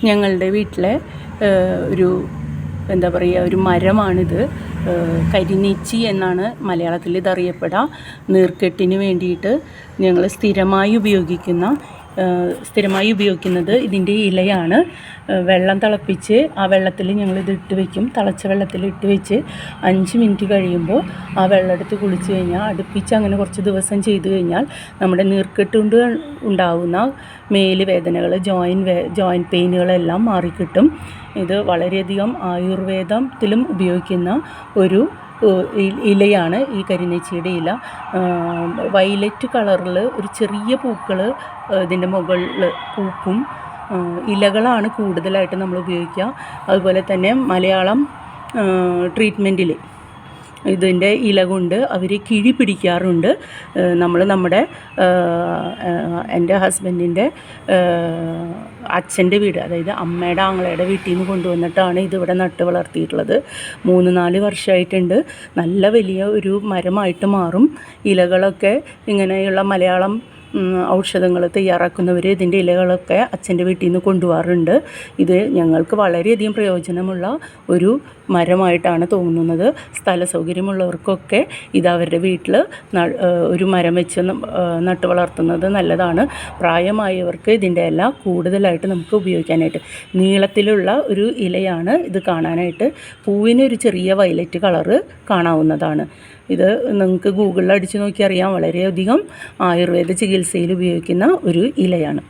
ഞങ്ങളുടെ വീട്ടിലെ ഒരു എന്താ പറയുക ഒരു മരമാണിത്. കരിനീച്ചി എന്നാണ് മലയാളത്തിൽ ഇതറിയപ്പെടുക. നീർക്കെട്ടിന് വേണ്ടിയിട്ട് ഞങ്ങൾ സ്ഥിരമായി ഉപയോഗിക്കുന്നത് ഇതിൻ്റെ ഇലയാണ്. വെള്ളം തിളപ്പിച്ച് ആ വെള്ളത്തിൽ ഞങ്ങളിത് ഇട്ട് വയ്ക്കും. തിളച്ച വെള്ളത്തിൽ ഇട്ട് വെച്ച് 5 മിനിറ്റ് കഴിയുമ്പോൾ ആ വെള്ളം എടുത്ത് കുളിച്ച് കഴിഞ്ഞാൽ അടുപ്പിച്ച് അങ്ങനെ കുറച്ച് ദിവസം ചെയ്ത് കഴിഞ്ഞാൽ നമ്മുടെ നീർക്കെട്ട് കൊണ്ട് ഉണ്ടാകുന്ന മേല് വേദനകൾ, ജോയിൻറ്റ് പെയിനുകളെല്ലാം മാറിക്കിട്ടും. ഇത് വളരെയധികം ആയുർവേദത്തിലും ഉപയോഗിക്കുന്ന ഒരു ഇലയാണ് ഈ കരിനീച്ചിയുടെ ഇല. വയലറ്റ് കളറിൽ ഒരു ചെറിയ പൂക്കൾ ഇതിൻ്റെ മുകളിൽ പൂക്കും. ഇലകളാണ് കൂടുതലായിട്ട് നമ്മൾ ഉപയോഗിക്കുക. അതുപോലെ തന്നെ മലയാളം ട്രീറ്റ്മെൻറ്റിൽ ഇതിൻ്റെ ഇല കൊണ്ട് അവർ കിഴി പിടിക്കാറുണ്ട്. നമ്മുടെ എൻ്റെ ഹസ്ബൻഡിൻ്റെ അച്ഛൻ്റെ വീട്, അതായത് അമ്മയുടെ ആങ്ങളയുടെ വീട്ടിൽ നിന്ന് കൊണ്ടുവന്നിട്ടാണ് ഇതിവിടെ നട്ട് വളർത്തിയിട്ടുള്ളത്. 3-4 വർഷമായിട്ടുണ്ട്. നല്ല വലിയ ഒരു മരമായിട്ട് മാറും. ഇലകളൊക്കെ ഇങ്ങനെയുള്ള മലയാളം ഔഷധങ്ങൾ തയ്യാറാക്കുന്നവർ ഇതിൻ്റെ ഇലകളൊക്കെ അച്ഛൻ്റെ വീട്ടിൽ നിന്ന് കൊണ്ടുപോകാറുണ്ട്. ഇത് ഞങ്ങൾക്ക് വളരെയധികം പ്രയോജനമുള്ള ഒരു മരമായിട്ടാണ് തോന്നുന്നത്. സ്ഥല സൗകര്യമുള്ളവർക്കൊക്കെ ഇത് അവരുടെ വീട്ടിൽ ഒരു മരം വെച്ച് നട്ട് വളർത്തുന്നത് നല്ലതാണ്. പ്രായമായവർക്ക് ഇതിൻ്റെ ഇല കൂടുതലായിട്ട് നമുക്ക് ഉപയോഗിക്കാനായിട്ട്. നീളത്തിലുള്ള ഒരു ഇലയാണ് ഇത് കാണാനായിട്ട്. പൂവിനൊരു ചെറിയ വയലറ്റ് കളറ് കാണാവുന്നതാണ്. ഇത് നിങ്ങൾക്ക് ഗൂഗിളിൽ അടിച്ച് നോക്കി അറിയാം. വളരെയധികം ആയുർവേദ ചികിത്സയിൽ ഉപയോഗിക്കുന്ന ഒരു ഇലയാണ്.